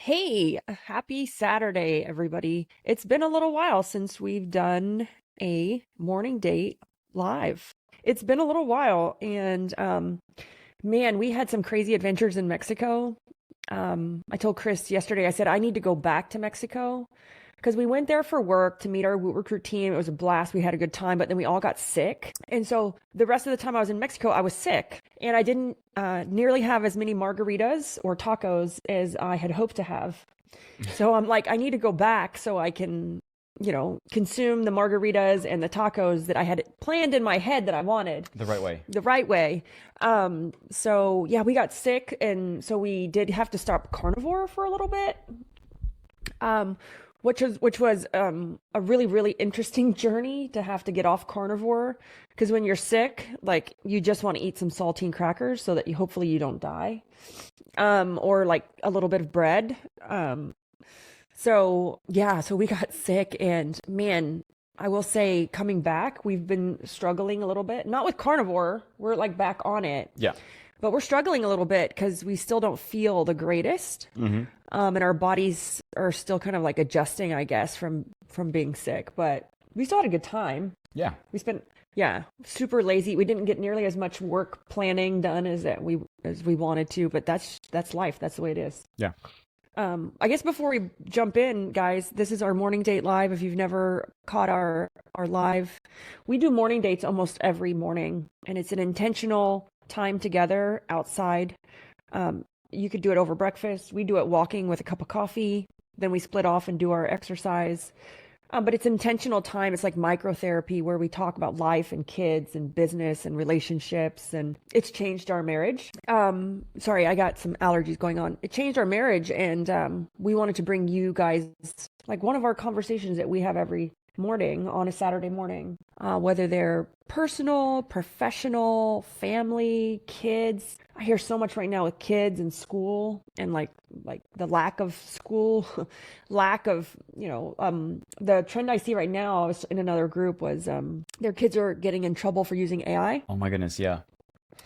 Hey, happy Saturday, everybody. It's been a little while since we've done a morning date live. It's been a little while, and man, we had some crazy adventures in Mexico. I told Chris yesterday, I said, I need to go back to Mexico because we went there for work to meet our recruit team. It was a blast. We had a good time, but then we all got sick. And so the rest of the time I was in Mexico, I was sick and I didn't nearly have as many margaritas or tacos as I had hoped to have. So I'm like, I need to go back so I can, consume the margaritas and the tacos that I had planned in my head that I wanted. The right way. The right way. So yeah, we got sick, and so we did have to stop carnivore for a little bit. Which was a really, really interesting journey to have to get off carnivore, because when you're sick, like you just want to eat some saltine crackers so that hopefully you don't die, or like a little bit of bread. So yeah, so we got sick, and man, I will say coming back, we've been struggling a little bit, not with carnivore, we're like back on it. Yeah. But we're struggling a little bit because we still don't feel the greatest. And our bodies are still kind of like adjusting, I guess, from being sick. But we still had a good time. Yeah. We spent, yeah, super lazy. We didn't get nearly as much work planning done as we wanted to, but that's life. That's the way it is. Yeah. I guess before we jump in, guys, this is our morning date live. If you've never caught our live, we do morning dates almost every morning, and it's an intentional time together outside. You could do it over breakfast. We do it walking with a cup of coffee. Then we split off and do our exercise. But it's intentional time. It's like microtherapy where we talk about life and kids and business and relationships. And it's changed our marriage. Sorry, I got some allergies going on. It changed our marriage. And we wanted to bring you guys like one of our conversations that we have every morning on a Saturday morning, whether they're personal, professional, family, kids. I hear so much right now with kids and school, and like the lack of school, lack of, the trend I see right now, I was in another group, was their kids are getting in trouble for using AI. Oh my goodness. Yeah.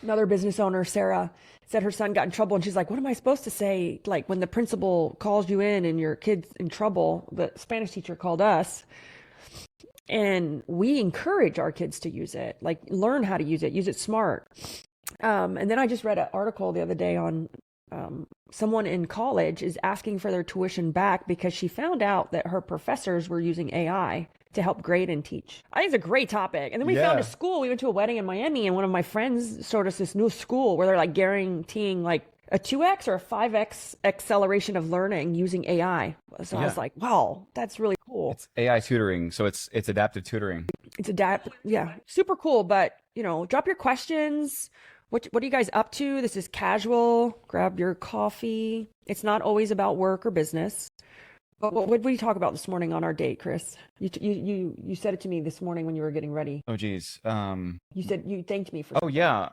Another business owner, Sarah, said her son got in trouble, and she's like, what am I supposed to say? Like when the principal calls you in and your kid's in trouble, the Spanish teacher called us. And we encourage our kids to use it, like learn how to use it smart. And then I just read an article the other day on someone in college is asking for their tuition back because she found out that her professors were using AI to help grade and teach. I think it's a great topic. And then we found a school. We went to a wedding in Miami, and one of my friends showed us this new school where they're like guaranteeing like a 2x or a 5x acceleration of learning using AI. So I was like, wow, that's really cool. It's AI tutoring. So it's adaptive tutoring. It's yeah, super cool. But, drop your questions. What are you guys up to? This is casual. Grab your coffee. It's not always about work or business. But what did we talk about this morning on our date, Chris? You said it to me this morning when you were getting ready. Oh, geez. You said you thanked me for Oh, yeah.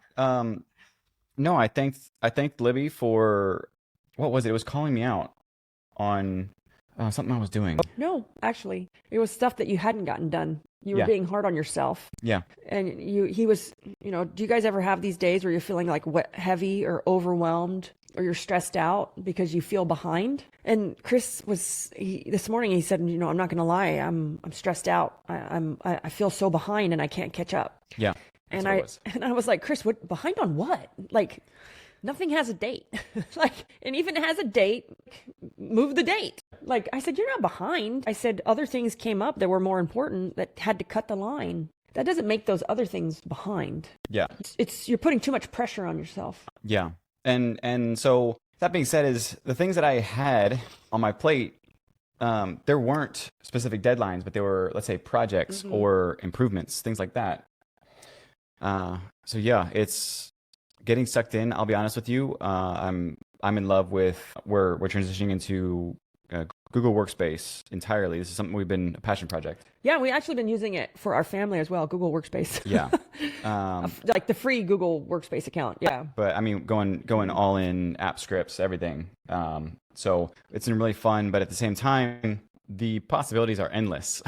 No, I thanked Libby for, what was it? It was calling me out on something I was doing. No, actually, it was stuff that you hadn't gotten done. You were being hard on yourself. Yeah. And he was, do you guys ever have these days where you're feeling like heavy or overwhelmed, or you're stressed out because you feel behind? And Chris this morning, he said, I'm not going to lie. I'm stressed out. I feel so behind and I can't catch up. Yeah. And I was like, Chris, what, behind on what? Like, nothing has a date. Like, and even has a date, move the date. Like, I said, you're not behind. I said, other things came up that were more important that had to cut the line. That doesn't make those other things behind. Yeah. You're putting too much pressure on yourself. Yeah. And so that being said, is the things that I had on my plate, there weren't specific deadlines, but they were, let's say, projects or improvements, things like that. So yeah, it's getting sucked in. I'll be honest with you. I'm in love with, we're transitioning into Google Workspace entirely. This is something we've been a passion project. Yeah, we actually been using it for our family as well. Google Workspace. Yeah. Like the free Google Workspace account. Yeah. But I mean, going all in app scripts, everything. So it's been really fun, but at the same time, the possibilities are endless.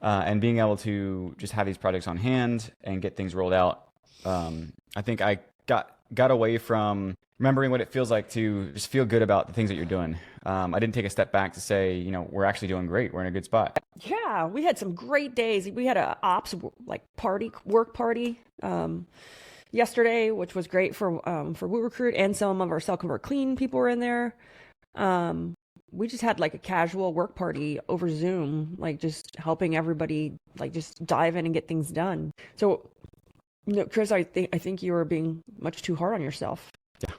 And being able to just have these projects on hand and get things rolled out. I think I got away from remembering what it feels like to just feel good about the things that you're doing. I didn't take a step back to say, we're actually doing great. We're in a good spot. Yeah, we had some great days. We had a ops work party yesterday, which was great for Woo Recruit, and some of our Sell Convert Clean people were in there. We just had like a casual work party over Zoom, like just helping everybody like just dive in and get things done. So, Chris, I think you were being much too hard on yourself. Yeah.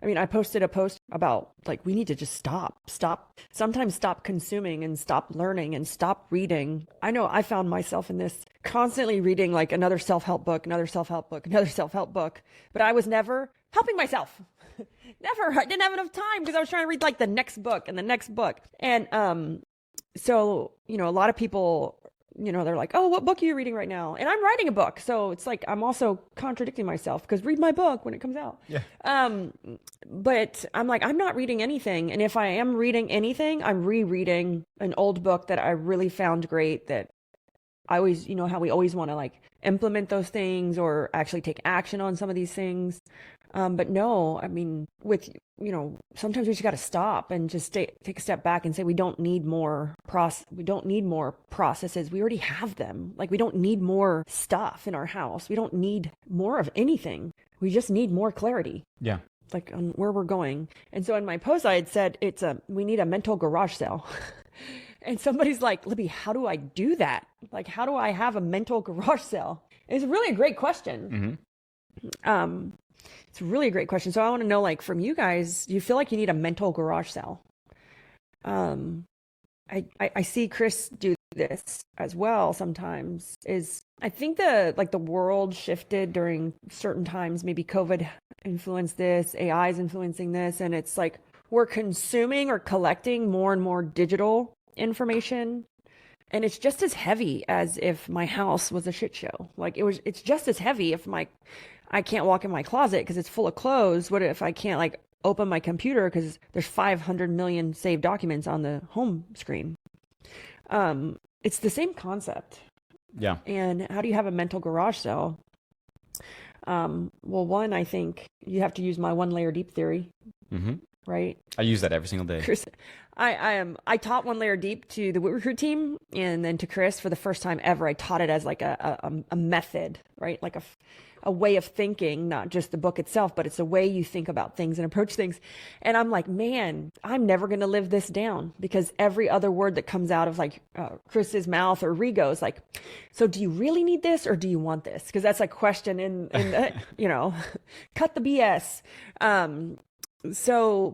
I mean, I posted a post about like, we need to just sometimes stop consuming and stop learning and stop reading. I know I found myself in this constantly reading like another self-help book, another self-help book, another self-help book, but I was never helping myself. Never. I didn't have enough time because I was trying to read like the next book and the next book. And so, a lot of people, they're like, oh, what book are you reading right now? And I'm writing a book. So it's like, I'm also contradicting myself because read my book when it comes out. Yeah. But I'm like, I'm not reading anything. And if I am reading anything, I'm rereading an old book that I really found great, that I always, how we always want to like implement those things or actually take action on some of these things. But no, I mean, sometimes we just got to stop and just take a step back and say, we don't need more processes. We already have them. Like, we don't need more stuff in our house. We don't need more of anything. We just need more clarity. Yeah. Like on where we're going. And so in my post, I had said, we need a mental garage sale. And somebody's like, Libby, how do I do that? Like, how do I have a mental garage sale? It's really a great question. Mm-hmm. It's really a great question. So I want to know, like, from you guys, do you feel like you need a mental garage sale? I see Chris do this as well sometimes. I think the world shifted during certain times. Maybe COVID influenced this, AI is influencing this, and it's like we're consuming or collecting more and more digital information. And it's just as heavy as if my house was a shit show. Like it's just as heavy if I can't walk in my closet because it's full of clothes. What if I can't like open my computer because there's 500 million saved documents on the home screen? It's the same concept. Yeah. And how do you have a mental garage sale? Well, one, I think you have to use my one layer deep theory. Mm-hmm. Right? I use that every single day. Chris, I taught one layer deep to the Recruit team, and then to Chris for the first time ever. I taught it as like a method, right? Like a way of thinking, not just the book itself, but it's a way you think about things and approach things. And I'm like, man, I'm never going to live this down, because every other word that comes out of like Chris's mouth or Rigo's like, so do you really need this or do you want this? Because that's a question in cut the BS.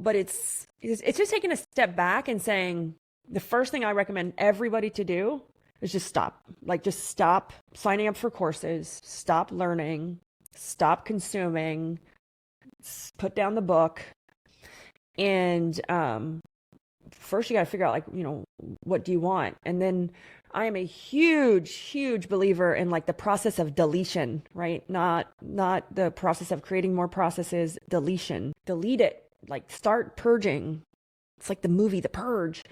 But it's just taking a step back and saying, the first thing I recommend everybody to do is just stop. Like, just stop signing up for courses, stop learning, stop consuming, put down the book. And first you got to figure out, like, what do you want? And then I am a huge, huge believer in like the process of deletion, right? Not the process of creating more processes, deletion. Delete it. Like, start purging. It's like the movie, The Purge.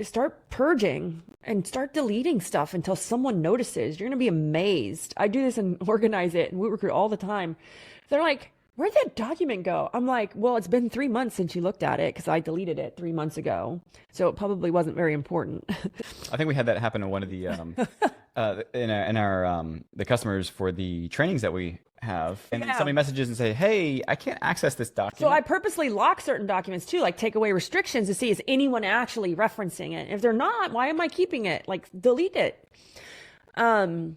Start purging and start deleting stuff until someone notices. You're going to be amazed. I do this and organize it and we recruit all the time. They're like, where'd that document go? I'm like, well, it's been 3 months since you looked at it because I deleted it 3 months ago. So it probably wasn't very important. I think we had that happen in one of the in our the customers for the trainings that we have, and somebody messages and say, hey, I can't access this document. So I purposely lock certain documents too, like take away restrictions to see, is anyone actually referencing it? If they're not, why am I keeping it? Like, delete it. And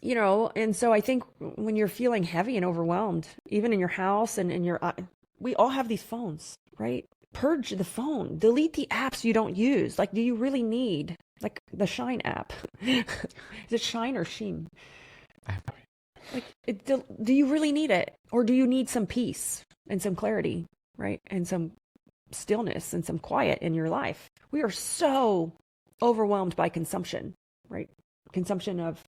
so I think when you're feeling heavy and overwhelmed, even in your house and in your, we all have these phones, right? Purge the phone, delete the apps you don't use. Like, do you really need, like, the Shine app? Is it Shine or Sheen? Like, do you really need it? Or do you need some peace and some clarity, right? And some stillness and some quiet in your life? We are so overwhelmed by consumption, right? Consumption of,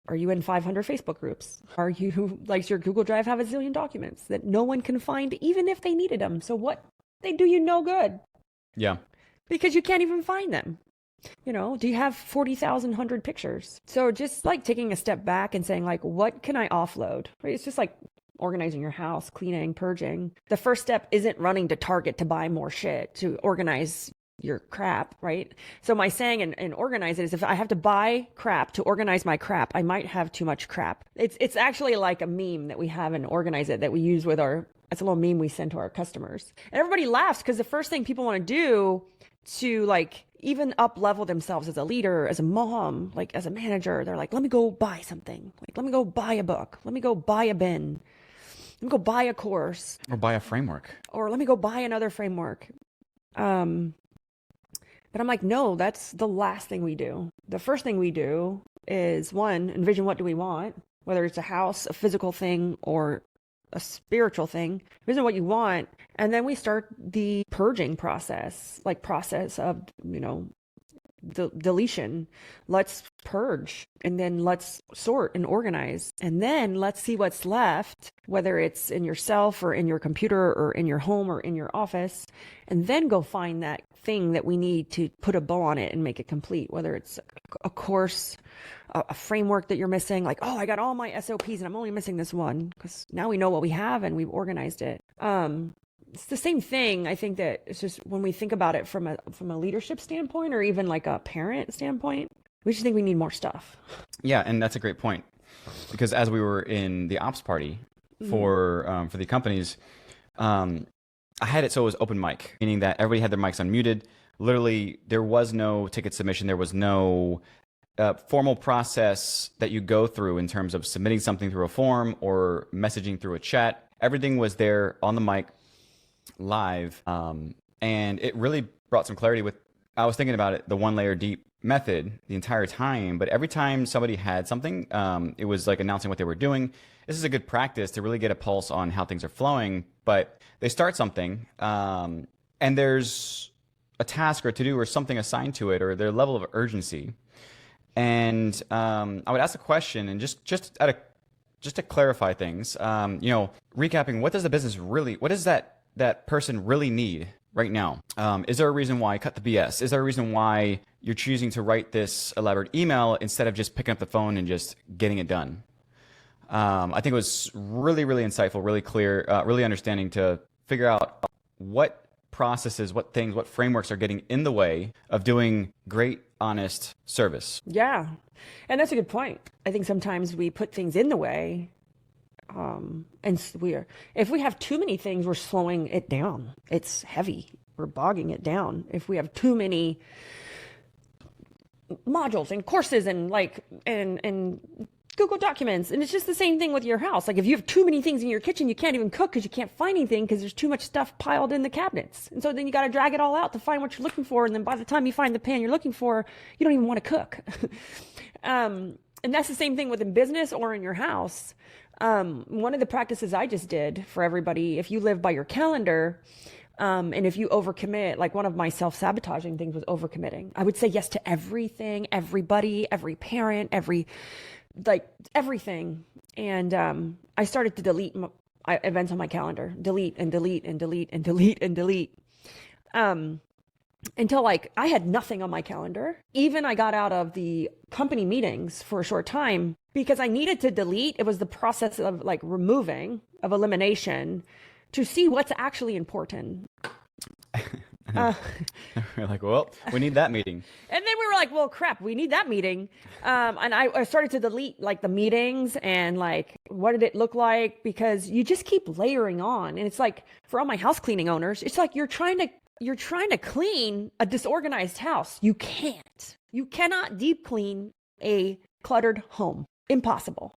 are you in 500 Facebook groups? Are you, like, your Google Drive have a zillion documents that no one can find even if they needed them? So what? They do you no good. Yeah. Because you can't even find them. Do you have 40,100 pictures? So just like taking a step back and saying, like, what can I offload? Right? It's just like organizing your house, cleaning, purging, the first step isn't running to Target to buy more shit, to organize your crap, right? So my saying and organize it is, if I have to buy crap to organize my crap, I might have too much crap. It's actually like a meme that we have in Organize It that we use with it's a little meme we send to our customers. And everybody laughs because the first thing people want to do to like even up level themselves as a leader, as a mom, like as a manager, they're like, let me go buy something. Like, let me go buy a book. Let me go buy a bin. Let me go buy a course. Or buy a framework. Or let me go buy another framework. But I'm like, no, that's the last thing we do. The first thing we do is, one, envision what do we want, whether it's a house, a physical thing, or a spiritual thing. Envision what you want. And then we start the purging process, like process of, the deletion. Let's purge, and then let's sort and organize, and then let's see what's left, whether it's in yourself or in your computer or in your home or in your office, and then go find that thing that we need to put a bow on it and make it complete, whether it's a course, a framework that you're missing, like, oh, I got all my SOPs and I'm only missing this one, because now we know what we have and we've organized it. It's the same thing. I think that it's just when we think about it from a leadership standpoint, or even like a parent standpoint, we just think we need more stuff. Yeah, and that's a great point, because as we were in the ops party for the companies, I had it so it was open mic, meaning that everybody had their mics unmuted. Literally, there was no ticket submission. There was no formal process that you go through in terms of submitting something through a form or messaging through a chat. Everything was there on the mic, live, and it really brought some clarity. I was thinking about it, the one layer deep method the entire time, but every time somebody had something, it was like announcing what they were doing. This is a good practice to really get a pulse on how things are flowing. But they start something, and there's a task or to do or something assigned to it, or their level of urgency. And I would ask a question, and just to clarify things, recapping, what does the business really, what does that person really need right now? Is there a reason why cut the BS? Is there a reason why you're choosing to write this elaborate email instead of just picking up the phone and just getting it done? I think it was really, really insightful, really clear, really understanding to figure out what processes, what things, what frameworks are getting in the way of doing great, honest service. Yeah. And that's a good point. I think sometimes we put things in the way. And if we have too many things, we're slowing it down. It's heavy. We're bogging it down. If we have too many modules and courses and and Google Documents, and it's just the same thing with your house. Like, if you have too many things in your kitchen, you can't even cook because you can't find anything because there's too much stuff piled in the cabinets. And so then you got to drag it all out to find what you're looking for. And then by the time you find the pan you're looking for, you don't even want to cook. And that's the same thing within business or in your house. One of the practices I just did for everybody, if you live by your calendar, and if you overcommit, like one of my self-sabotaging things was overcommitting. I would say yes to everything, everybody, every parent, everything. And I started to delete events on my calendar, delete and delete and delete and delete and delete. Until I had nothing on my calendar. Even I got out of the company meetings for a short time because I needed to delete. It was the process of removing, of elimination, to see what's actually important. We're like, well, we need that meeting. And then we were like, well, crap, we need that meeting. And I started to delete the meetings and what did it look like? Because you just keep layering on. And it's like, for all my house cleaning owners, it's like you're trying to clean a disorganized house. You can't. You cannot deep clean a cluttered home. Impossible.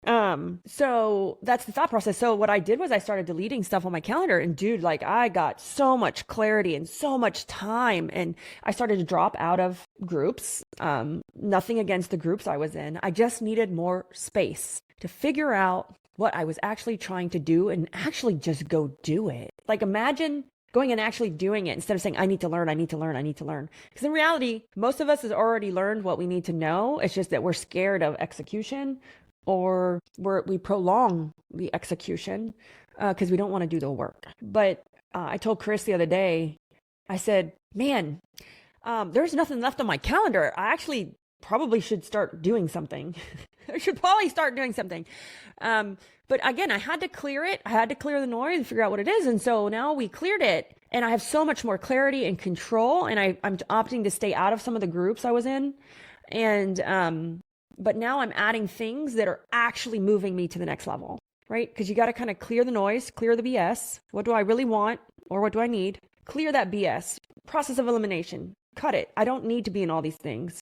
So that's the thought process. So what I did was I started deleting stuff on my calendar, and dude, I got so much clarity and so much time, and I started to drop out of groups. Nothing against the groups I was in. I just needed more space to figure out what I was actually trying to do and actually just go do it. Imagine going and actually doing it instead of saying, I need to learn. Because in reality, most of us has already learned what we need to know. It's just that we're scared of execution, or we prolong the execution because we don't want to do the work. But I told Chris the other day, I said, man, there's nothing left on my calendar. I actually probably should start doing something. I should probably start doing something. But again, I had to clear it. I had to clear the noise and figure out what it is. And so now we cleared it, and I have so much more clarity and control. And I'm opting to stay out of some of the groups I was in. And, but now I'm adding things that are actually moving me to the next level, right? Because you got to kind of clear the noise, clear the BS. What do I really want, or what do I need? Clear that BS. Process of elimination. Cut it. I don't need to be in all these things.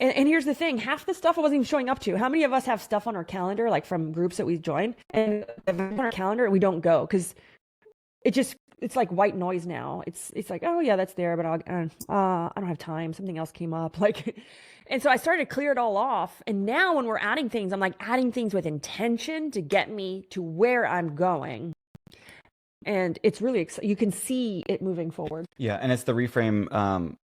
And here's the thing, half the stuff I wasn't even showing up to. How many of us have stuff on our calendar, like from groups that we've joined, and on our calendar, we don't go because it's like white noise now. It's like, oh yeah, that's there, but I don't have time. Something else came up. Like, and so I started to clear it all off. And now when we're adding things, I'm like adding things with intention to get me to where I'm going. And it's really you can see it moving forward. Yeah, and it's the reframe.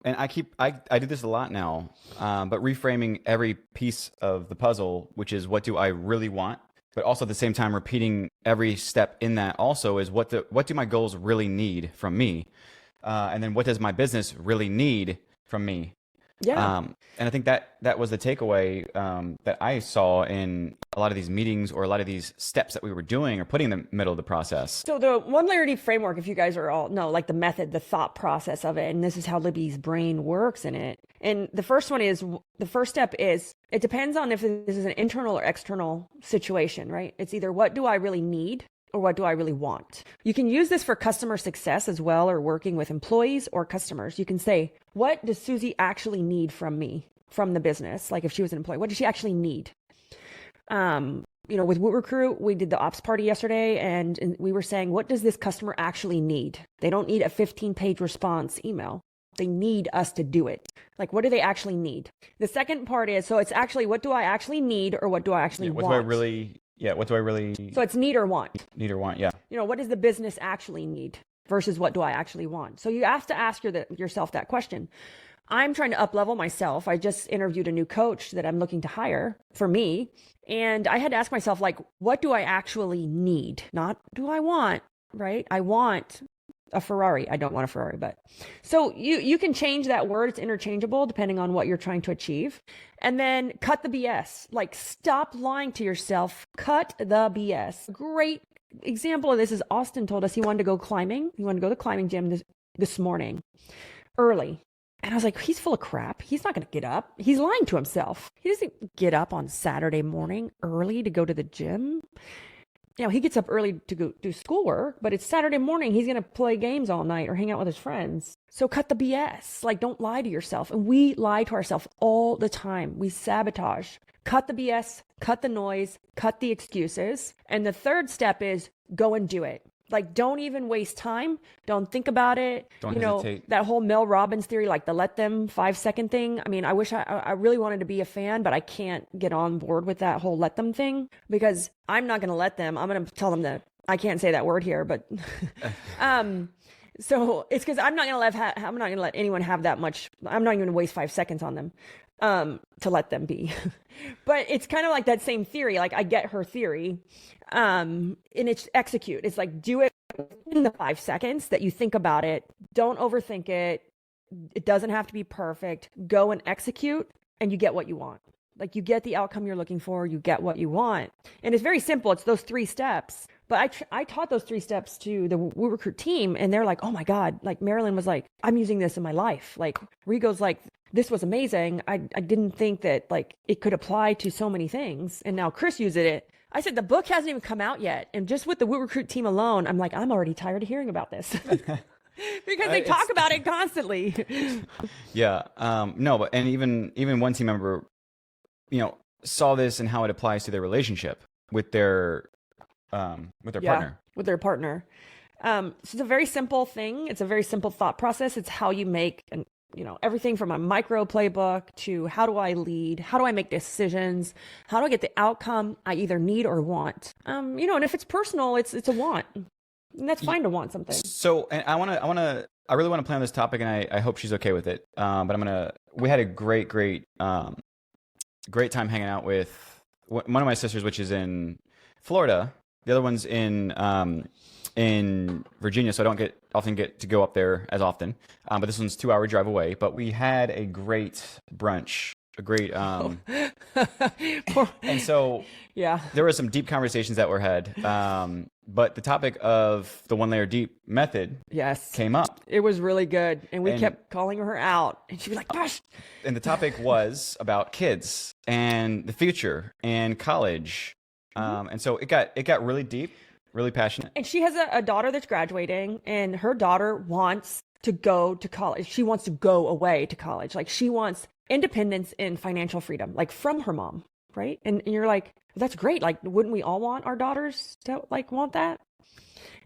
And I do this a lot now, but reframing every piece of the puzzle, which is what do I really want, but also at the same time repeating every step in that also is what do my goals really need from me, and then what does my business really need from me. Yeah. And I think that was the takeaway that I saw in a lot of these meetings or a lot of these steps that we were doing or putting in the middle of the process. So the one layerty framework, if you guys are all know, like the method, the thought process of it, and this is how Libby's brain works in it. And the first step is, it depends on if this is an internal or external situation, right? It's either what do I really need, or what do I really want? You can use this for customer success as well, or working with employees or customers. You can say, what does Susie actually need from me, from the business? Like if she was an employee, what does she actually need? With Woot Recruit, we did the ops party yesterday, and we were saying, what does this customer actually need? They don't need a 15-page response email. They need us to do it. Like, what do they actually need? The second part is, so it's actually, what do I actually need, or what do I actually want? What do I really... So it's need or want. Need or want, yeah. What does the business actually need versus what do I actually want? So you have to ask yourself that question. I'm trying to up-level myself. I just interviewed a new coach that I'm looking to hire for me. And I had to ask myself, like, what do I actually need? Not do I want, right? I want a Ferrari. I don't want a Ferrari, but so you can change that word. It's interchangeable depending on what you're trying to achieve. And then cut the BS. Like, stop lying to yourself. Cut the BS. Great example of this is Austin told us he wanted to go climbing. He wanted to go to the climbing gym this morning early. And I was like, he's full of crap. He's not going to get up. He's lying to himself. He doesn't get up on Saturday morning early to go to the gym. He gets up early to go do schoolwork, but it's Saturday morning. He's going to play games all night or hang out with his friends. So cut the BS. Like, don't lie to yourself. And we lie to ourselves all the time. We sabotage. Cut the BS, cut the noise, cut the excuses. And the third step is go and do it. Like, don't even waste time. Don't think about it. Don't hesitate. That whole Mel Robbins theory, like the let them 5-second thing. I mean, I wish I really wanted to be a fan, but I can't get on board with that whole let them thing because I'm not going to let them. I'm going to tell them that I can't say that word here, but so it's because I'm not going to let anyone have that much. I'm not even going to waste 5 seconds on them to let them be. But it's kind of like that same theory. Like, I get her theory. And it's execute. It's like, do it in the 5 seconds that you think about it. Don't overthink it. It doesn't have to be perfect. Go and execute, and you get what you want. Like, you get the outcome you're looking for. You get what you want. And it's very simple. It's those 3 steps. But I taught those 3 steps to the Woot Recruit team, and they're like, oh my God. Like, Marilyn was like, I'm using this in my life. Like, Rigo's like, this was amazing. I didn't think that, like, it could apply to so many things. And now Chris uses it. I said, the book hasn't even come out yet. And just with the Woot Recruit team alone, I'm like, I'm already tired of hearing about this. Because they talk about it constantly. Yeah. No, but, and even one team member, saw this and how it applies to their relationship with their partner. With their partner. So it's a very simple thing. It's a very simple thought process. It's how you make everything from a micro playbook to how do I lead? How do I make decisions? How do I get the outcome I either need or want? And if it's personal, it's a want. And that's fine to want something. So, and I really want to play on this topic, and I hope she's okay with it. But we had a great time hanging out with one of my sisters, which is in Florida. The other one's in Virginia, so I don't often get to go up there as often. But this one's 2-hour drive away. But we had a great brunch a great Poor- and so yeah. there were some deep conversations that were had. But the topic of the one layer deep method Yes. came up. It was really good. And we And- kept calling her out. And she'd be like, gosh. And the topic was about kids and the future and college. And so it got really deep, really passionate. And she has a daughter that's graduating, and her daughter wants to go to college. She wants to go away to college. Like, she wants independence and financial freedom, like from her mom, right? And you're like, that's great. Like, wouldn't we all want our daughters to like want that?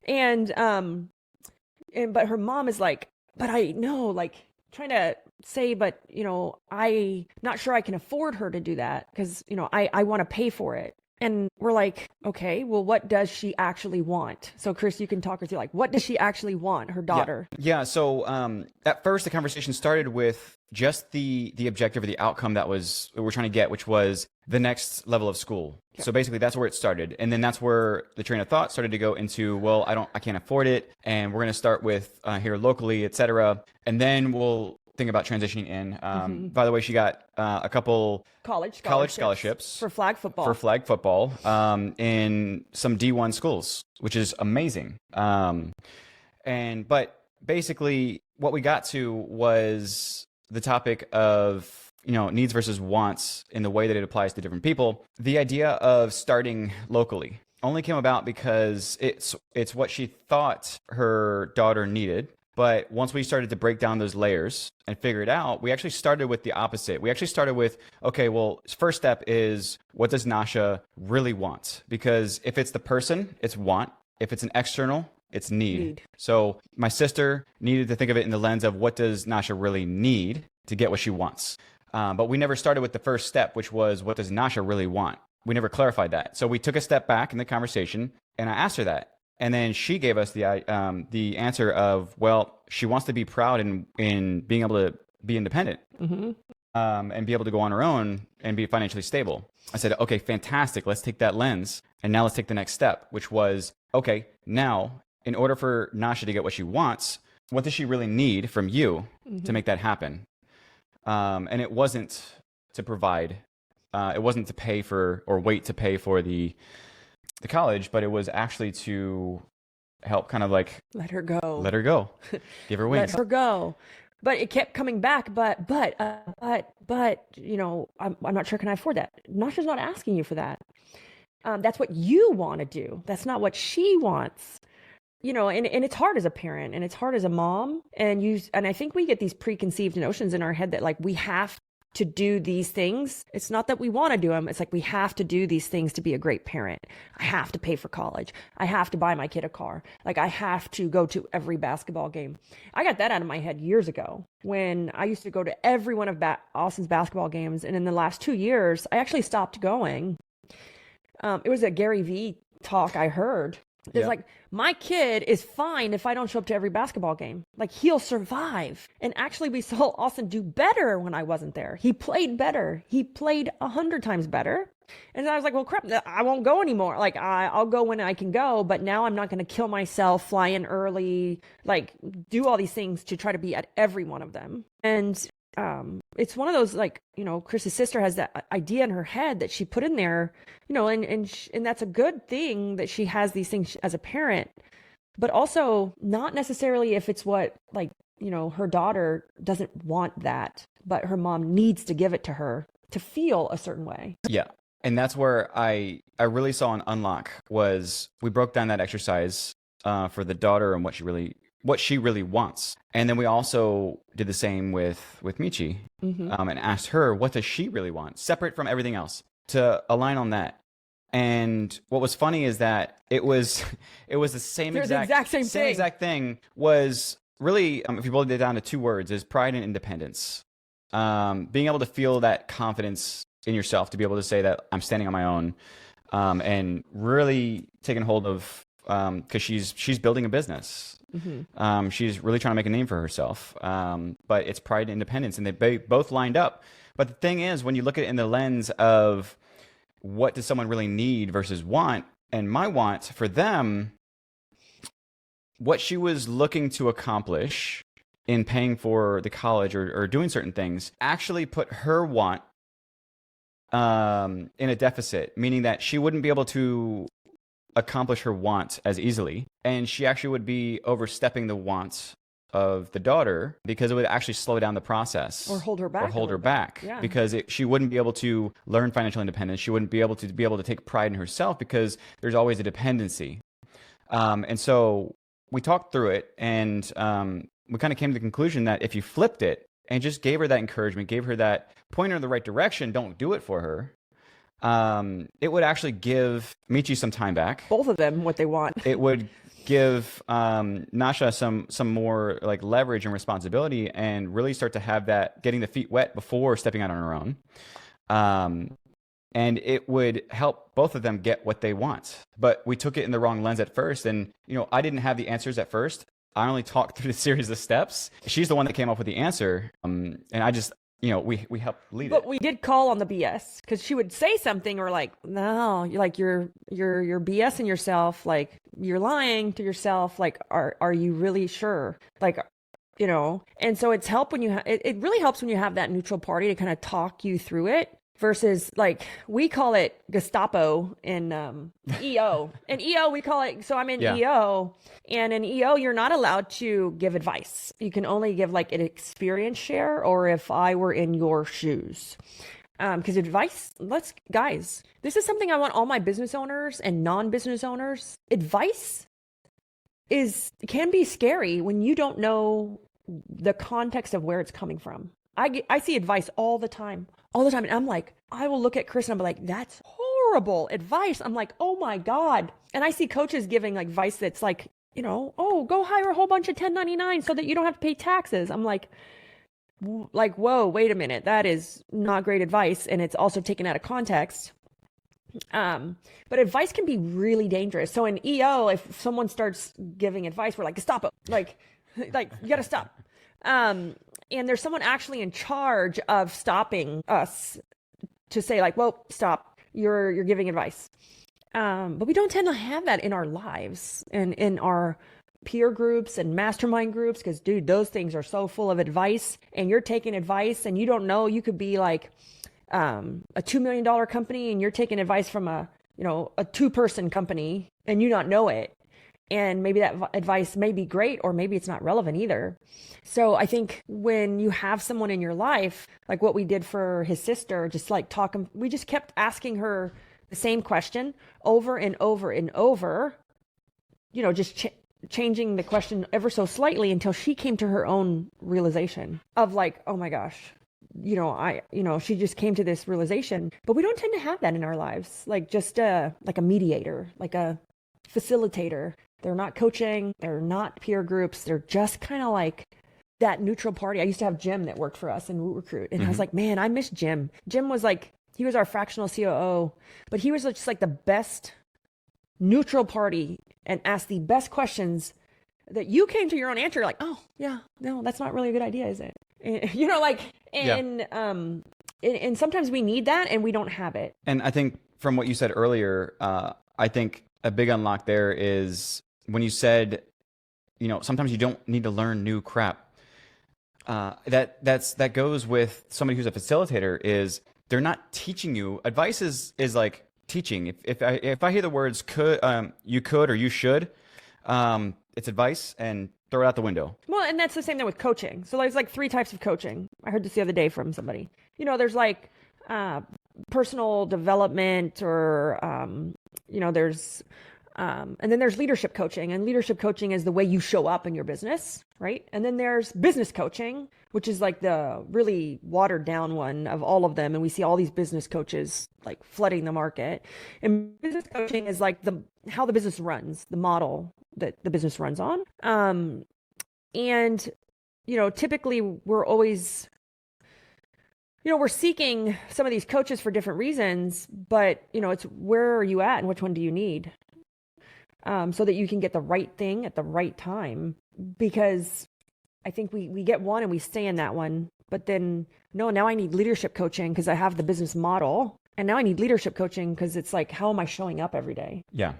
And but her mom is like, but I know, like, trying to say, but I not sure I can afford her to do that because I want to pay for it. And we're like, okay, well, what does she actually want? So Chris, you can talk her through, like, what does she actually want, her daughter? Yeah. So at first the conversation started with just the objective or the outcome that we're trying to get, which was the next level of school. Yeah. So basically that's where it started. And then that's where the train of thought started to go into, well, I can't afford it. And we're going to start with here locally, et cetera. And then we'll think about transitioning in. By the way, she got a couple college scholarships for flag football. In some D1 schools, which is amazing. But basically what we got to was the topic of needs versus wants in the way that it applies to different people. The idea of starting locally only came about because it's what she thought her daughter needed. But once we started to break down those layers and figure it out, we actually started with the opposite. We actually started with, okay, well, first step is, what does Nasha really want? Because if it's the person, it's want. If it's an external, it's need. So my sister needed to think of it in the lens of, what does Nasha really need to get what she wants? But we never started with the first step, which was, what does Nasha really want? We never clarified that. So we took a step back in the conversation, and I asked her that. And then she gave us the answer of, well, she wants to be proud in being able to be independent and be able to go on her own and be financially stable. I said, okay, fantastic. Let's take that lens. And now let's take the next step, which was, okay, now in order for Nasha to get what she wants, what does she really need from you to make that happen? And it wasn't to provide. It wasn't to pay for or wait to pay for the college, but it was actually to help kind of like let her go, give her wings, let her go. But it kept coming back. But I'm not sure. Can I afford that? Nasha's not asking you for that. That's what you want to do. That's not what she wants. And it's hard as a parent, and it's hard as a mom. And I think we get these preconceived notions in our head that, like, we have to do these things. It's not that we want to do them. It's like, we have to do these things to be a great parent. I have to pay for college. I have to buy my kid a car. Like, I have to go to every basketball game. I got that out of my head years ago when I used to go to every one of Austin's basketball games. And in the last 2 years, I actually stopped going. It was a Gary Vee talk I heard. It's like, my kid is fine if I don't show up to every basketball game. Like, he'll survive. And actually, we saw Austin do better when I wasn't there. He played better. He played 100 times better. And I was like, well, crap, I won't go anymore. Like, I'll go when I can go, but now I'm not going to kill myself, fly in early, like, do all these things to try to be at every one of them. And it's one of those, like, Chris's sister has that idea in her head that she put in there, and that's a good thing that she has these things as a parent, but also not necessarily if it's what, like, her daughter doesn't want that, but her mom needs to give it to her to feel a certain way. Yeah. And that's where I really saw an unlock. Was we broke down that exercise for the daughter and what she really wants. And then we also did the same with Michi and asked her, what does she really want, separate from everything else, to align on that. And what was funny is that it was the same exact thing. Was really, if you boiled it down to 2 words, is pride and independence. Being able to feel that confidence in yourself to be able to say that I'm standing on my own, and really taking hold of, because she's building a business. She's really trying to make a name for herself. But it's pride and independence, and they both lined up. But the thing is, when you look at it in the lens of what does someone really need versus want, and my want for them, what she was looking to accomplish in paying for the college or doing certain things actually put her want in a deficit, meaning that she wouldn't be able to accomplish her wants as easily, and she actually would be overstepping the wants of the daughter because it would actually slow down the process or hold her back. Yeah. Because she wouldn't be able to learn financial independence. She wouldn't be able to take pride in herself because there's always a dependency. And so we talked through it, and we kind of came to the conclusion that if you flipped it and just gave her that encouragement, gave her that pointer in the right direction, don't do it for her, it would actually give Michi some time back. Both of them what they want. It would give Nasha some more like leverage and responsibility, and really start to have that getting the feet wet before stepping out on her own. And it would help both of them get what they want. But we took it in the wrong lens at first. And, I didn't have the answers at first. I only talked through the series of steps. She's the one that came up with the answer. And I just, we helped lead it. But we did call on the BS, because she would say something, or like, no, you're BSing yourself. Like, you're lying to yourself. Like, are you really sure? Like, and so it's help when it really helps when you have that neutral party to kind of talk you through it. Versus, like, we call it Gestapo in EO. In EO, we call it, so I'm in EO. And in EO, you're not allowed to give advice. You can only give, like, an experience share, or if I were in your shoes. Because advice, guys, this is something I want all my business owners and non-business owners. Advice can be scary when you don't know the context of where it's coming from. I see advice all the time. And I'm like, I will look at Chris and I'm like, that's horrible advice. I'm like, oh my God. And I see coaches giving like advice that's like, oh, go hire a whole bunch of 1099 so that you don't have to pay taxes. I'm like, whoa, wait a minute. That is not great advice. And it's also taken out of context. But advice can be really dangerous. So in EO, if someone starts giving advice, we're like, stop it. Like you got to stop. And there's someone actually in charge of stopping us to say like, well, stop, you're giving advice. But we don't tend to have that in our lives and in our peer groups and mastermind groups. Cause dude, those things are so full of advice, and you're taking advice and you don't know, you could be like, a $2 million company, and you're taking advice from a 2-person company, and you not know it. And maybe that advice may be great, or maybe it's not relevant either. So I think when you have someone in your life, like what we did for his sister, just like we just kept asking her the same question over and over and over, just changing the question ever so slightly until she came to her own realization of like, oh my gosh, she just came to this realization. But we don't tend to have that in our lives. Like just like a mediator, like a facilitator. They're not coaching. They're not peer groups. They're just kind of like that neutral party. I used to have Jim that worked for us in Root Recruit. And I was like, man, I miss Jim. Jim was like, he was our fractional COO, but he was just like the best neutral party and asked the best questions that you came to your own answer. Like, oh yeah, no, that's not really a good idea, is it? And sometimes we need that and we don't have it. And I think from what you said earlier, I think a big unlock there is when you said, sometimes you don't need to learn new crap. That goes with somebody who's a facilitator. Is they're not teaching you. Advice is like teaching. If I hear the words you could or you should, it's advice, and throw it out the window. Well, and that's the same thing with coaching. So there's like 3 types of coaching. I heard this the other day from somebody. There's like personal development, or there's and then there's leadership coaching, and leadership coaching is the way you show up in your business, right? And then there's business coaching, which is like the really watered down one of all of them. And we see all these business coaches like flooding the market. And business coaching is like how the business runs, the model that the business runs on. And typically we're always, we're seeking some of these coaches for different reasons, but it's where are you at and which one do you need? So that you can get the right thing at the right time. Because I think we get one and we stay in that one, but then no, now I need leadership coaching because I have the business model. And now I need leadership coaching because it's like, how am I showing up every day? Yeah.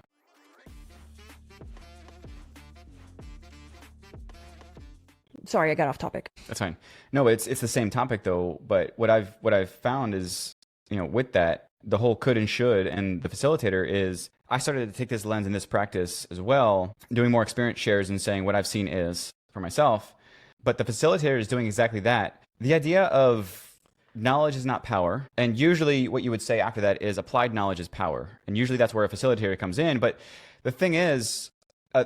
Sorry, I got off topic. That's fine. No, it's the same topic though. But what I've found is with that, the whole could and should, and the facilitator is, I started to take this lens and this practice as well, doing more experience shares and saying what I've seen is for myself. But the facilitator is doing exactly that. The idea of knowledge is not power. And usually what you would say after that is applied knowledge is power. And usually that's where a facilitator comes in. But the thing is,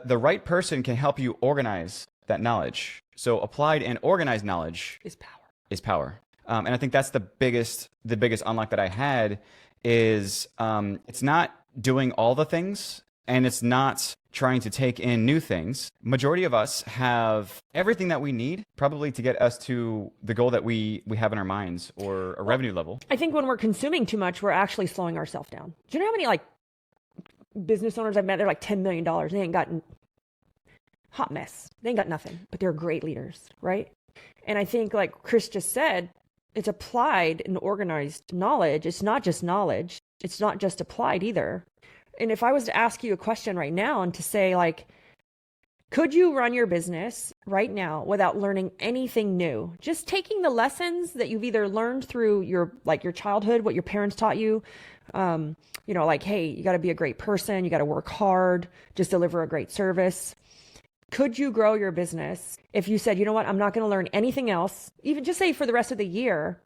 the right person can help you organize that knowledge. So applied and organized knowledge Is power. is power. And I think that's the biggest unlock that I had is it's not doing all the things, and it's not trying to take in new things. Majority of us have everything that we need probably to get us to the goal that we have in our minds or a revenue level. I think when we're consuming too much, we're actually slowing ourselves down. Do you know how many like business owners I've met? They're like $10 million. They ain't got hot mess. They ain't got nothing, but they're great leaders, right? And I think like Chris just said, it's applied and organized knowledge. It's not just knowledge. It's not just applied either. And if I was to ask you a question right now and to say like, could you run your business right now without learning anything new? Just taking the lessons that you've either learned through your childhood, what your parents taught you, like, hey, you got to be a great person. You got to work hard, just deliver a great service. Could you grow your business if you said, you know what, I'm not going to learn anything else, even just say for the rest of the year,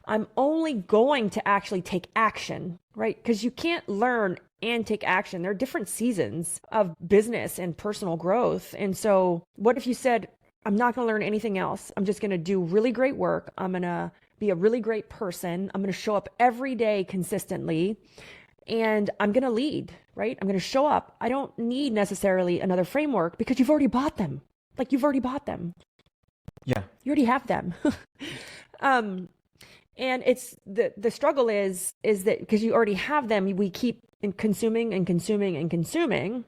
I'm only going to actually take action, right? Because you can't learn and take action. There are different seasons of business and personal growth. And so what if you said, I'm not going to learn anything else. I'm just going to do really great work. I'm going to be a really great person. I'm going to show up every day consistently. And I'm going to lead, right? I'm going to show up. I don't need necessarily another framework because you've already bought them. Like you've already bought them. Yeah. You already have them. And it's the struggle is that because you already have them, we keep consuming and consuming and consuming,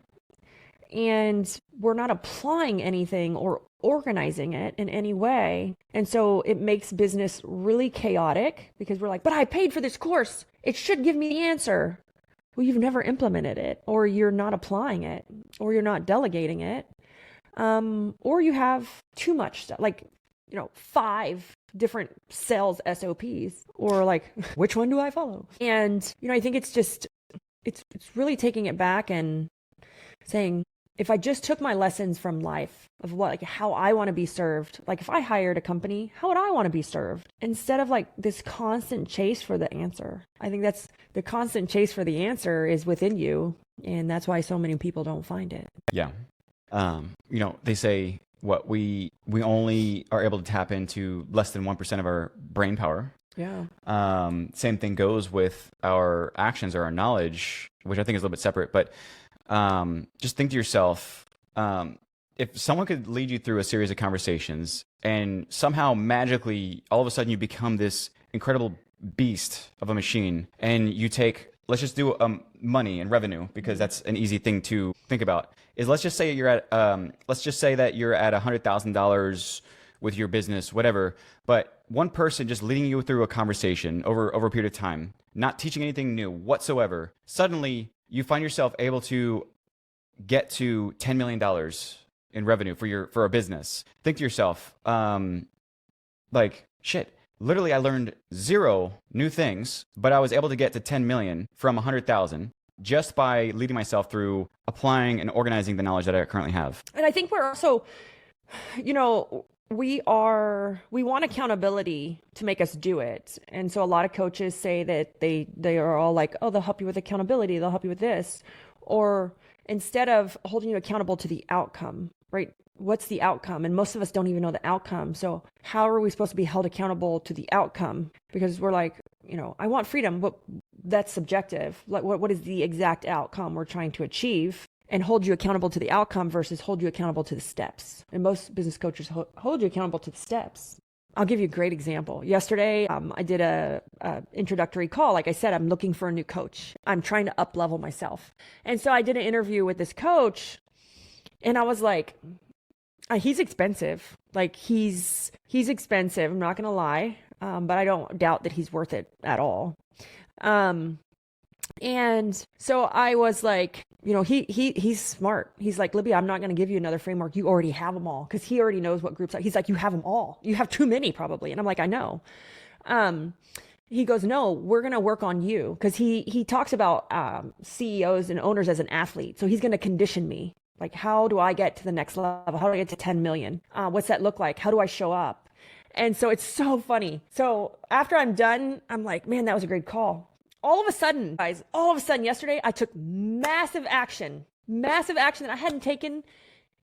and we're not applying anything or organizing it in any way. And so it makes business really chaotic because we're like, but I paid for this course. It should give me the answer. Well, you've never implemented it, or you're not applying it, or you're not delegating it, or you have too much stuff, like 5 different sales SOPs, or like, which one do I follow? And, I think it's just, it's really taking it back and saying, if I just took my lessons from life of how I want to be served, like if I hired a company, how would I want to be served? Instead of like this constant chase for the answer. I think that's the constant chase for the answer is within you. And that's why so many people don't find it. Yeah. They say, we only are able to tap into less than 1% of our brain power. Yeah. Same thing goes with our actions or our knowledge, which I think is a little bit separate. But just think to yourself, if someone could lead you through a series of conversations and somehow magically, all of a sudden you become this incredible beast of a machine, and you take, let's just do money and revenue, because that's an easy thing to think about. Is let's just say that you're at $100,000 with your business, whatever, but one person just leading you through a conversation over a period of time, not teaching anything new whatsoever, suddenly you find yourself able to get to $10 million in revenue for a business. Think to yourself, shit, literally I learned 0 new things, but I was able to get to 10 million from 100,000 just by leading myself through applying and organizing the knowledge that I currently have. And I think we're also, we want accountability to make us do it. And so a lot of coaches say that they are all like, oh, they'll help you with accountability. They'll help you with this. Or instead of holding you accountable to the outcome, right? What's the outcome? And most of us don't even know the outcome. So how are we supposed to be held accountable to the outcome? Because we're like, I want freedom, but that's subjective. Like, what is the exact outcome we're trying to achieve? And hold you accountable to the outcome versus hold you accountable to the steps. And most business coaches hold you accountable to the steps. I'll give you a great example. Yesterday, I did a introductory call. Like I said, I'm looking for a new coach. I'm trying to up-level myself. And so I did an interview with this coach, and I was like, he's expensive. Like he's expensive. I'm not going to lie. But I don't doubt that he's worth it at all. And so I was like, he's smart. He's like, Libby, I'm not going to give you another framework. You already have them all. Cause he already knows what groups are. He's like, you have them all. You have too many probably. And I'm like, I know. He goes, no, we're going to work on you. Because he talks about CEOs and owners as an athlete. So he's going to condition me. Like, how do I get to the next level? How do I get to 10 million? What's that look like? How do I show up? And so it's so funny. So after I'm done, I'm like, man, that was a great call. All of a sudden, guys, yesterday, I took massive action that I hadn't taken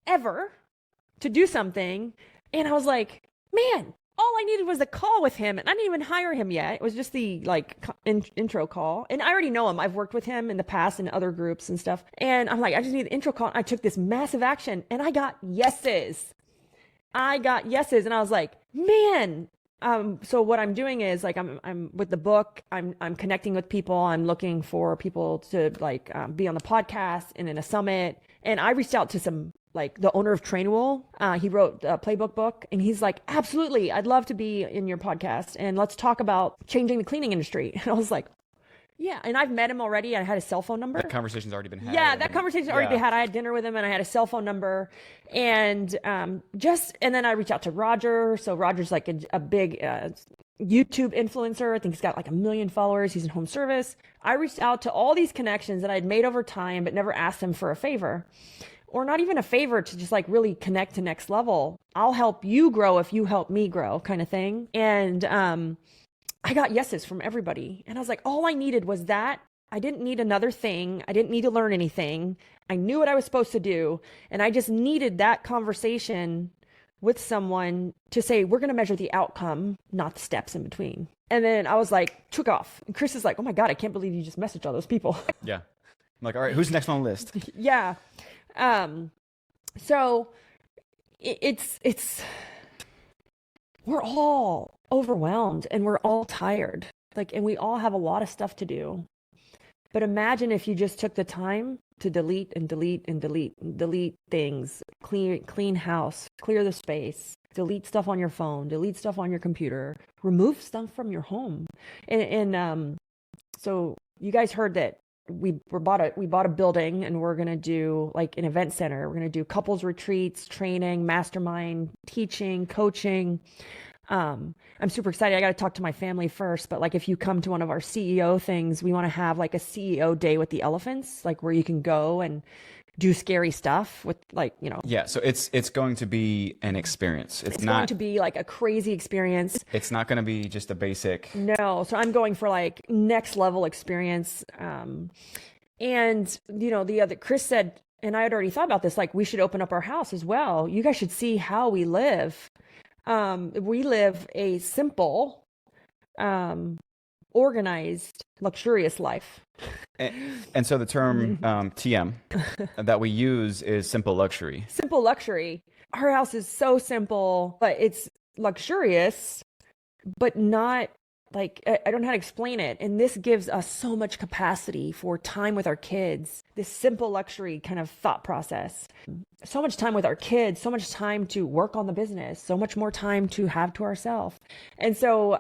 ever to do something. And I was like, man, all I needed was a call with him, and I didn't even hire him yet. It was just the intro call. And I already know him. I've worked with him in the past in other groups and stuff. And I'm like, I just need the intro call. I took this massive action and I got yeses. And I was like, man. So what I'm doing is like, I'm with the book, I'm connecting with people. I'm looking for people to be on the podcast and in a summit. And I reached out to some, like the owner of Trainwell. He wrote a playbook book, and he's like, absolutely, I'd love to be in your podcast, and let's talk about changing the cleaning industry. And I was like, yeah. And I've met him already. I had his cell phone number. That conversation's already been had. Yeah, that conversation's already been had. I had dinner with him, and I had a cell phone number. And and then I reached out to Roger. So Roger's like a big YouTube influencer. I think he's got like 1 million followers. He's in home service. I reached out to all these connections that I'd made over time, but never asked them for a favor. Or not even a favor, to just like really connect to next level. I'll help you grow if you help me grow, kind of thing. And I got yeses from everybody. And I was like, all I needed was that. I didn't need another thing. I didn't need to learn anything. I knew what I was supposed to do. And I just needed that conversation with someone to say, we're going to measure the outcome, not the steps in between. And then I was like, took off. And Chris is like, oh my God, I can't believe you just messaged all those people. Yeah. I'm like, all right, who's next on the list? Yeah. So it's we're all overwhelmed and we're all tired. And we all have a lot of stuff to do. But imagine if you just took the time to delete things, clean house, clear the space, delete stuff on your phone, delete stuff on your computer, remove stuff from your home. And so you guys heard that we bought a building, and we're going to do like an event center. We're going to do couples retreats, training, mastermind, teaching, coaching. I'm super excited. I got to talk to my family first, but like if you come to one of our CEO things, we want to have like a CEO day with the elephants, like where you can go and do scary stuff with Yeah, so it's going to be an experience. It's not going to be like a crazy experience. It's not going to be just a basic. No, so I'm going for like next level experience. And the other Chris said, and I had already thought about this, like we should open up our house as well. You guys should see how we live. We live a simple, organized, luxurious life. And so the term TM that we use is simple luxury. Simple luxury. Our house is so simple, but it's luxurious, but not like, I don't know how to explain it. And this gives us so much capacity for time with our kids, this simple luxury kind of thought process. So much time with our kids, so much time to work on the business, so much more time to have to ourselves. And so,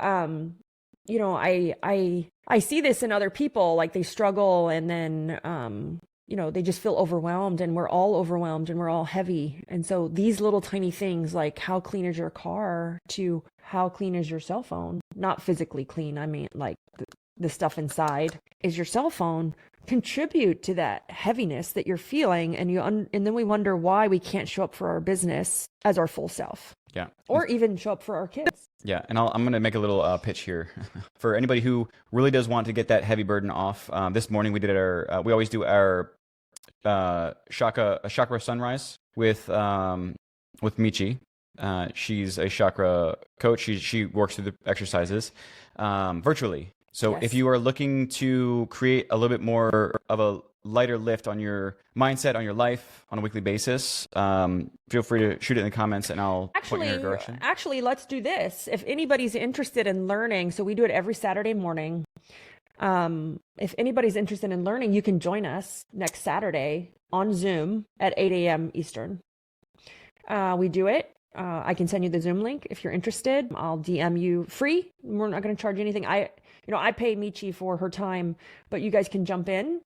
I see this in other people, like they struggle and then, they just feel overwhelmed, and we're all overwhelmed and we're all heavy. And so these little tiny things, like how clean is your car to how clean is your cell phone, not physically clean. I mean, like the stuff inside is your cell phone, contribute to that heaviness that you're feeling. And then we wonder why we can't show up for our business as our full self. Yeah. Or even show up for our kids. Yeah. And I'm going to make a little pitch here for anybody who really does want to get that heavy burden off. This morning we did we always do our chakra sunrise with Michi. She's a chakra coach. She works through the exercises virtually. So Yes. if you are looking to create a little bit more of a lighter lift on your mindset, on your life on a weekly basis, feel free to shoot it in the comments and I'll point you in your direction. Actually, let's do this. If anybody's interested in learning, so we do it every Saturday morning. If anybody's interested in learning, you can join us next Saturday on Zoom at 8 a.m. Eastern. We do it. I can send you the Zoom link if you're interested. I'll DM you free. We're not going to charge you anything. I pay Michi for her time, but you guys can jump in.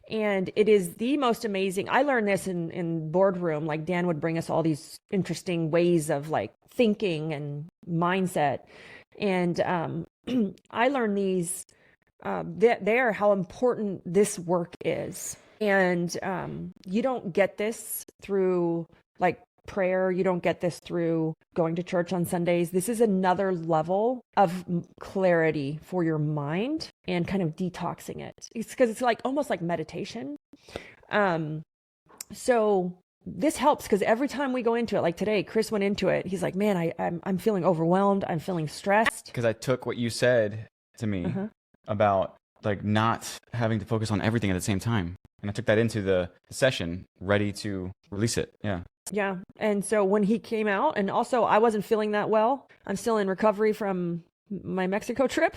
And it is the most amazing. I learned this in boardroom. Like Dan would bring us all these interesting ways of like thinking and mindset. And I learned these there how important this work is. And you don't get this through like prayer. You don't get this through going to church on Sundays. This is another level of clarity for your mind and kind of detoxing it. It's because it's like almost like meditation. So this helps because every time we go into it, like today, Chris went into it. He's like, man, I'm feeling overwhelmed. I'm feeling stressed. Because I took what you said to me about like not having to focus on everything at the same time. And I took that into the session ready to release it. Yeah. Yeah. And so when he came out, and also I wasn't feeling that well. I'm still in recovery from my Mexico trip.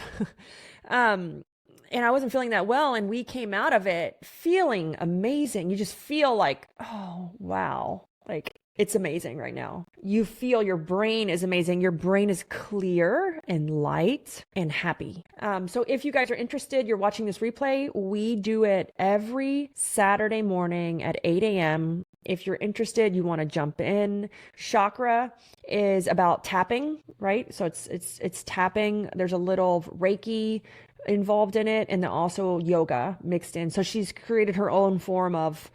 And I wasn't feeling that well. And we came out of it feeling amazing. You just feel like, oh, wow. Like it's amazing right now. You feel your brain is amazing. Your brain is clear and light and happy. So if you guys are interested, you're watching this replay, we do it every Saturday morning at 8 a.m. If you're interested, you want to jump in. Chakra is about tapping, right? So it's tapping. There's a little Reiki involved in it, and then also yoga mixed in. So she's created her own form of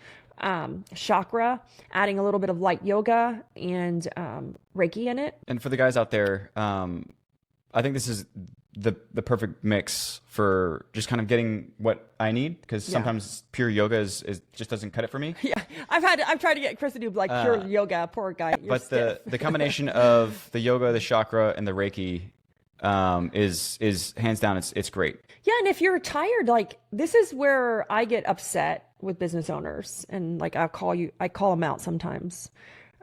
chakra, adding a little bit of light yoga and Reiki in it. And for the guys out there, I think this is the perfect mix for just kind of getting what I need, because sometimes pure yoga is just doesn't cut it for me. Yeah, I've tried to get Chris to do like pure yoga. Poor guy. But the combination of the yoga, the chakra, and the Reiki is hands down, it's great. Yeah, and if you're tired, like this is where I get upset with business owners, and like I call them out sometimes.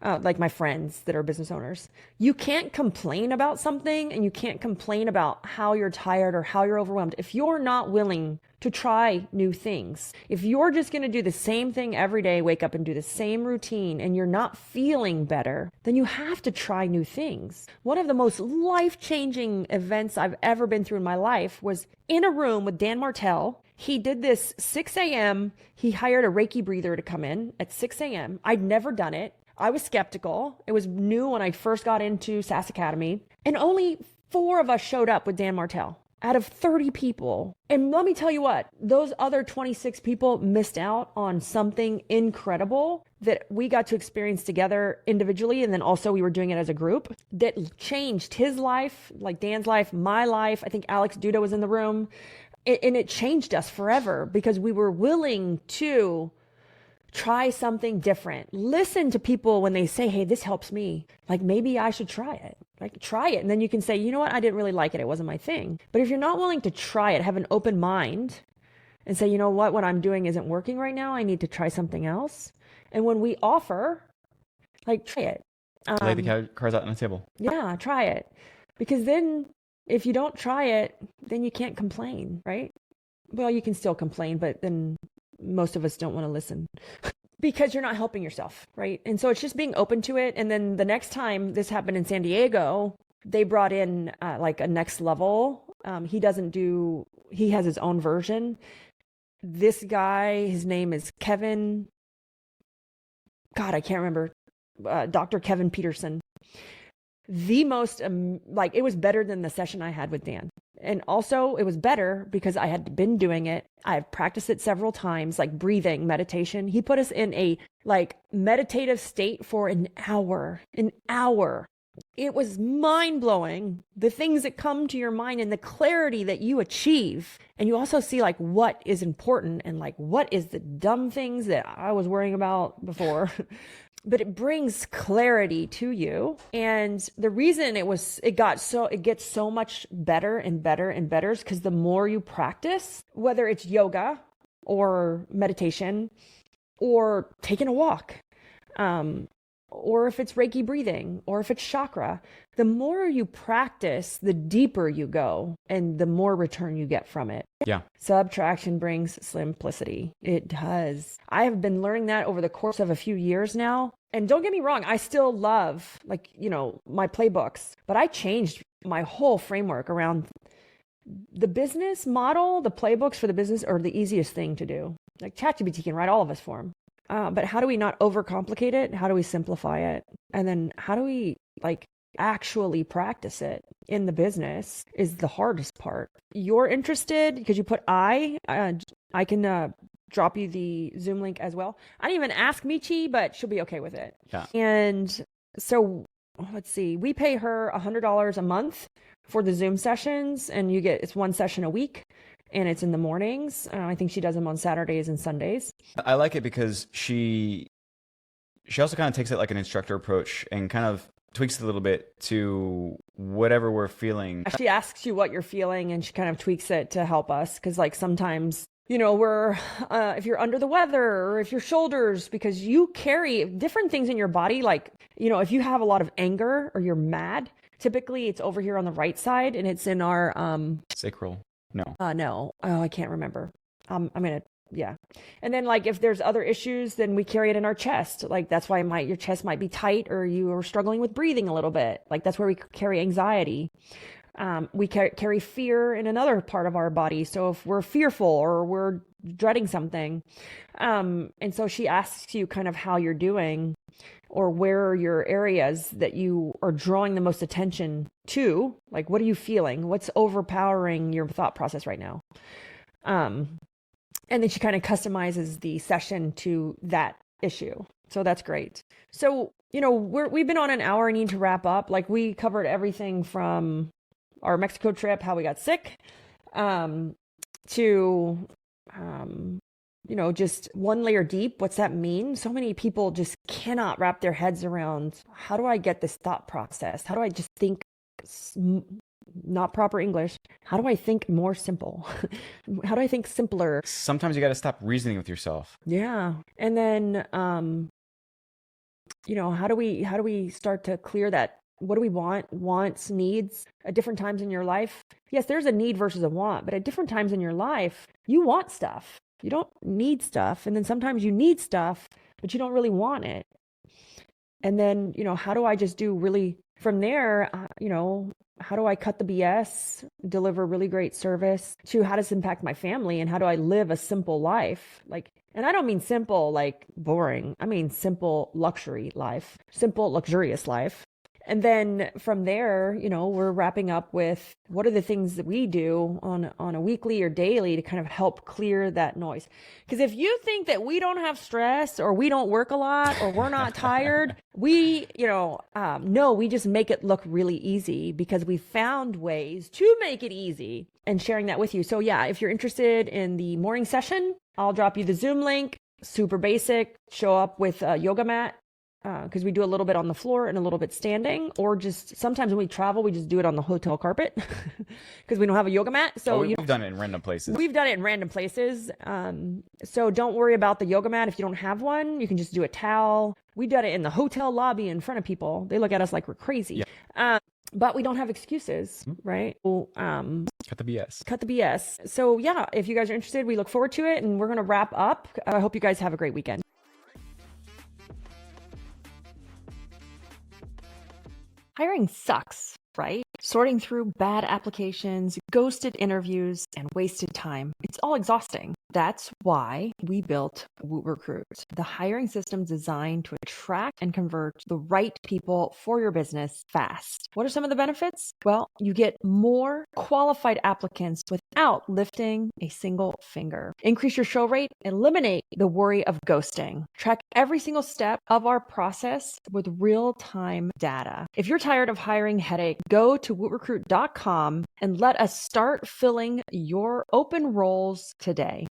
Like my friends that are business owners, you can't complain about something, and you can't complain about how you're tired or how you're overwhelmed if you're not willing to try new things. If you're just going to do the same thing every day, wake up and do the same routine, and you're not feeling better, then you have to try new things. One of the most life-changing events I've ever been through in my life was in a room with Dan Martell. He did this 6 a.m. He hired a Reiki breather to come in at 6 a.m. I'd never done it. I was skeptical. It was new when I first got into SAS Academy, and only 4 of us showed up with Dan Martell out of 30 people. And let me tell you what, those other 26 people missed out on something incredible that we got to experience together individually. And then also we were doing it as a group that changed his life, like Dan's life, my life. I think Alex Duda was in the room, and it changed us forever because we were willing to try something different. Listen to people when they say, hey, this helps me. Like maybe I should try it. Like try it. And then you can say, you know what? I didn't really like it. It wasn't my thing. But if you're not willing to try it, have an open mind and say, you know what I'm doing isn't working right now. I need to try something else. And when we offer, like try it. Lay the cards out on the table. Yeah, try it. Because then if you don't try it, then you can't complain, right? Well, you can still complain, but then most of us don't want to listen because you're not helping yourself, right? And so it's just being open to it. And then the next time this happened in San Diego, they brought in like a next level. He has his own version. This guy, his name is Kevin. God, I can't remember. Dr. Kevin Peterson. The most, it was better than the session I had with Dan. And also it was better because I had been doing it. I've practiced it several times, like breathing, meditation. He put us in a like meditative state for an hour. It was mind blowing. The things that come to your mind and the clarity that you achieve. And you also see like what is important and like what is the dumb things that I was worrying about before. But it brings clarity to you. And the reason it gets so much better and better and better is because the more you practice, whether it's yoga or meditation or taking a walk, or if it's Reiki breathing, or if it's chakra, the more you practice, the deeper you go and the more return you get from it. Yeah. Subtraction brings simplicity. It does. I have been learning that over the course of a few years now. And don't get me wrong, I still love my playbooks, but I changed my whole framework around the business model. The playbooks for the business are the easiest thing to do. Like ChatGPT can write all of us for them. But how do we not overcomplicate it? How do we simplify it? And then how do we actually practice it in the business is the hardest part. You're interested because you put I can drop you the Zoom link as well. I didn't even ask Michi, but she'll be okay with it. Yeah. And so let's see, we pay her $100 a month for the Zoom sessions, and it's one session a week, and it's in the mornings. I think she does them on Saturdays and Sundays. I like it because she also kind of takes it like an instructor approach and kind of tweaks it a little bit to whatever we're feeling. She asks you what you're feeling, and she kind of tweaks it to help us, because like sometimes, we're if you're under the weather, or if your shoulders, because you carry different things in your body, like if you have a lot of anger or you're mad, typically it's over here on the right side, and it's in our sacral. No. No. Oh, I can't remember. Yeah. And then like if there's other issues, then we carry it in our chest. Like that's why your chest might be tight, or you are struggling with breathing a little bit. Like that's where we carry anxiety. We carry fear in another part of our body. So if we're fearful or we're dreading something, and so she asks you kind of how you're doing, or where are your areas that you are drawing the most attention to. Like, what are you feeling? What's overpowering your thought process right now? And then she kind of customizes the session to that issue. So that's great. So, we've been on an hour and need to wrap up. Like we covered everything from our Mexico trip, how we got sick, to, just one layer deep. What's that mean? So many people just cannot wrap their heads around, how do I get this thought process? How do I just think, not proper English, how do I think more simple? How do I think simpler? Sometimes you got to stop reasoning with yourself. Yeah. And then, how do we start to clear that? What do we want? Wants, needs at different times in your life? Yes, there's a need versus a want, but at different times in your life, you want stuff. You don't need stuff. And then sometimes you need stuff, but you don't really want it. And then, how do I just do really from there, how do I cut the BS, deliver really great service, to how does it impact my family, and how do I live a simple life? And I don't mean simple, like boring. I mean simple luxury life, simple luxurious life. And then from there, we're wrapping up with what are the things that we do on a weekly or daily to kind of help clear that noise. Because if you think that we don't have stress, or we don't work a lot, or we're not tired, we just make it look really easy, because we found ways to make it easy, and sharing that with you. So yeah, if you're interested in the morning session, I'll drop you the Zoom link. Super basic. Show up with a yoga mat. Because we do a little bit on the floor and a little bit standing, or just sometimes when we travel, we just do it on the hotel carpet because we don't have a yoga mat. So we've done it in random places. We've done it in random places. So don't worry about the yoga mat if you don't have one. You can just do a towel. We did it in the hotel lobby in front of people. They look at us like we're crazy. Yeah. But we don't have excuses, right? Cut the BS. Cut the BS. So yeah, if you guys are interested, we look forward to it, and we're going to wrap up. I hope you guys have a great weekend. Hiring sucks, right? Sorting through bad applications, ghosted interviews, and wasted time. It's all exhausting. That's why we built WootRecruit, the hiring system designed to attract and convert the right people for your business fast. What are some of the benefits? Well, you get more qualified applicants without lifting a single finger. Increase your show rate, eliminate the worry of ghosting. Track every single step of our process with real-time data. If you're tired of hiring headache, go to wootrecruit.com and let us start filling your open roles today.